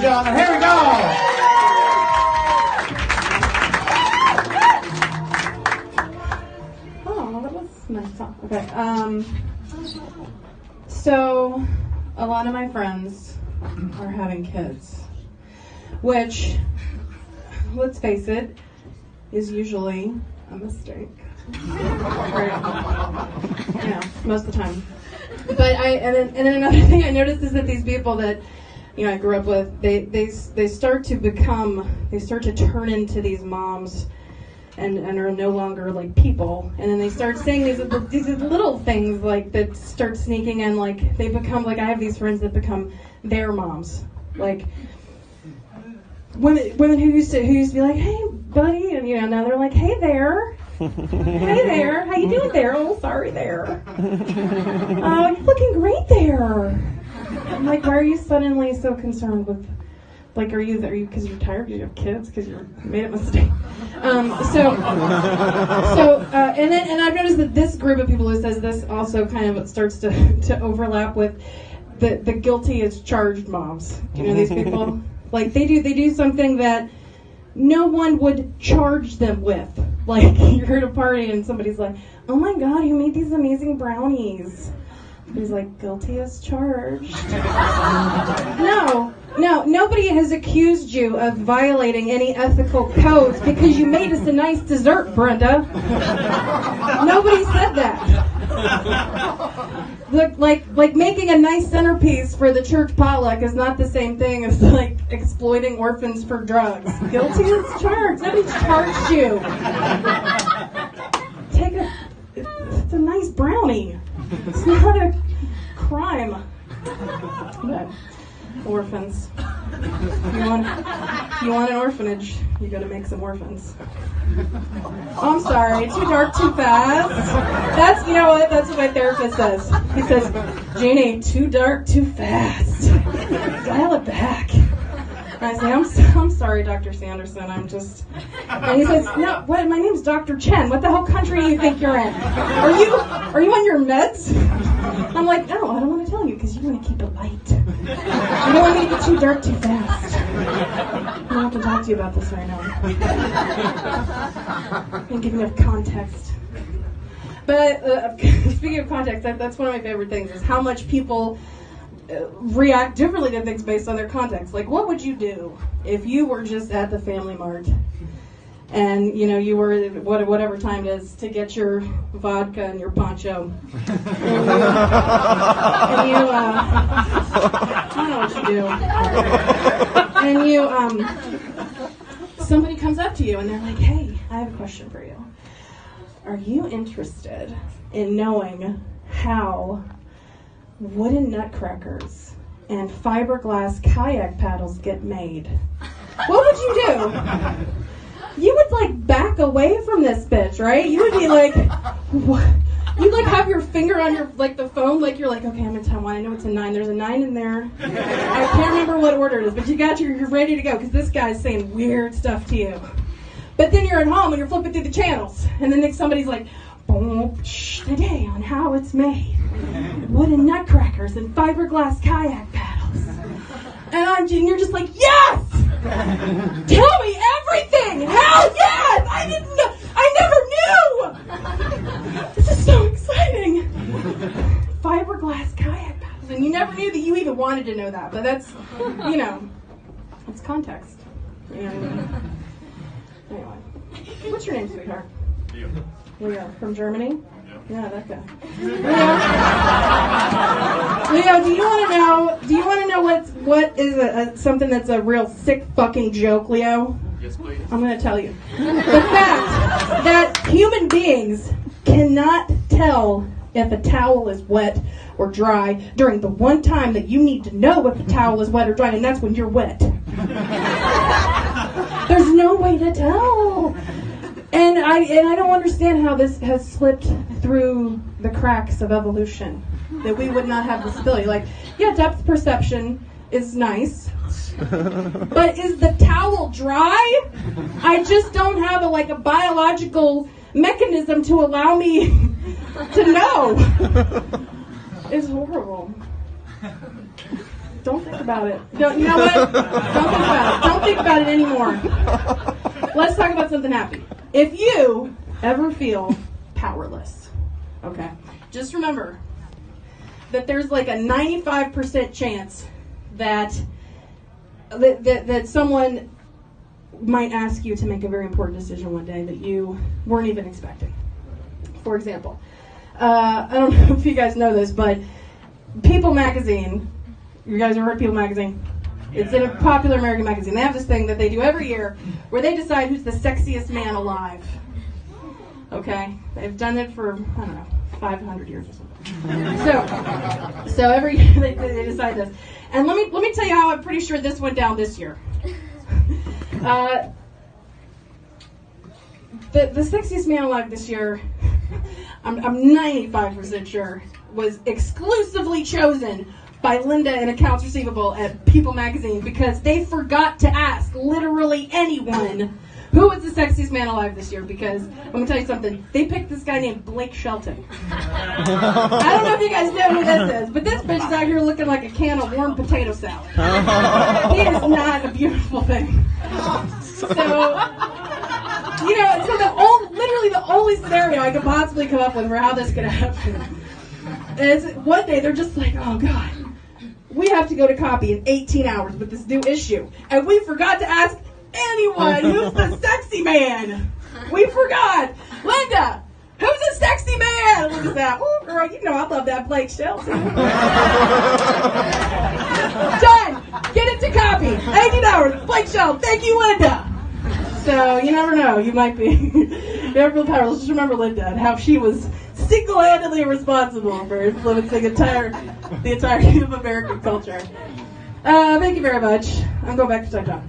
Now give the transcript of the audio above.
gentlemen. Here we go. Oh, that was nice talk. Okay. So, a lot of my friends are having kids, which, let's face it, is usually a mistake. Yeah, most of the time. But and then another thing I noticed is that these people that I grew up with, they start to turn into these moms and are no longer like people, and then they start saying these little things like that start sneaking in, like they become like, I have these friends that become their moms, like women who used to be like, hey buddy, and now they're like, hey there. Hey there, how you doing there? Oh, sorry there. Oh, you're looking great there. I'm like, why are you suddenly so concerned with, like, are you because you're tired, because you have kids, because you made a mistake? And I've noticed that this group of people who says this also kind of starts to overlap with the guilty as charged moms. These people? Like, they do something that no one would charge them with. Like, you're at a party and somebody's like, oh my god, you made these amazing brownies. He's like, guilty as charged. No, nobody has accused you of violating any ethical codes because you made us a nice dessert, Brenda. Nobody said that. Look, like making a nice centerpiece for the church potluck is not the same thing as like exploiting orphans for drugs. Guilty as charged. Nobody's charged you. It's a nice brownie. It's not a crime. But orphans. You want an orphanage, you gotta make some orphans. Oh, I'm sorry, too dark, too fast. That's what my therapist says. He says, Jeannie, too dark, too fast. Dial it back. And I say, I'm sorry, Dr. Sanderson, and he says, no, what, my name's Dr. Chen. What the hell country do you think you're in? Are you on your meds? I'm like, no, I don't want to tell you, because you want to keep it light. You don't want me to get too dark too fast. I don't have to talk to you about this right now. I'm giving enough context. But speaking of context, that's one of my favorite things, is how much people react differently to things based on their context. Like, what would you do if you were just at the Family Mart and you were whatever time it is to get your vodka and your poncho, and I don't know what you do, and somebody comes up to you and they're like, hey, I have a question for you. Are you interested in knowing how wooden nutcrackers and fiberglass kayak paddles get made? What would you do? You would like back away from this bitch, right? You would be like, what? You'd like have your finger on your the phone, like you're like, okay, I'm gonna tell one. I know it's a 9. There's a 9 in there. I can't remember what order it is, but you're ready to go because this guy's saying weird stuff to you. But then you're at home and you're flipping through the channels, and then somebody's like, today on how it's made. Wooden nutcrackers and fiberglass kayak paddles. And you're just like, yes! Tell me everything! Hell yes! I didn't know! I never knew! This is so exciting! Fiberglass kayak paddles. And you never knew that you even wanted to know that. But that's, it's context. Anyway. What's your name, sweetheart? Leo. From Germany? Yeah, that guy. Leo, do you want to know what is something that's a real sick fucking joke, Leo? Yes, please. I'm going to tell you. The fact that human beings cannot tell if a towel is wet or dry during the one time that you need to know if the towel is wet or dry, and that's when you're wet. There's no way to tell. And I don't understand how this has slipped through the cracks of evolution, that we would not have this ability. Like, yeah, depth perception is nice, but is the towel dry? I just don't have a biological mechanism to allow me to know. It's horrible. Don't think about it. You know what? Don't think about it. Don't think about it anymore. Let's talk about something happy. If you ever feel powerless, okay, just remember that there's like a 95% chance that someone might ask you to make a very important decision one day that you weren't even expecting. For example, I don't know if you guys know this, but People Magazine, you guys ever heard of People Magazine? It's in a popular American magazine. They have this thing that they do every year where they decide who's the sexiest man alive. Okay? They've done it for, I don't know, 500 years or something. So every year they decide this. And let me tell you how I'm pretty sure this went down this year. The sexiest man alive this year, I'm 95% sure, was exclusively chosen by Linda in accounts receivable at People Magazine because they forgot to ask literally anyone who was the sexiest man alive this year, because I'm going to tell you something. They picked this guy named Blake Shelton. I don't know if you guys know who this is, but this bitch is out here looking like a can of warm potato salad. He is not a beautiful thing. So literally the only scenario I could possibly come up with for how this could happen is one day they're just like, oh God, we have to go to copy in 18 hours with this new issue. And we forgot to ask anyone who's the sexy man. We forgot. Linda, who's the sexy man? Look at that. Oh, girl, you know I love that Blake Shelton. Done. Get it to copy. 18 hours. Blake Shelton. Thank you, Linda. So you never know. You might be. You never feel powerless. Just remember Linda and how she was single-handedly responsible for influencing the entirety of American culture. Thank you very much. I'm going back to Taiwan.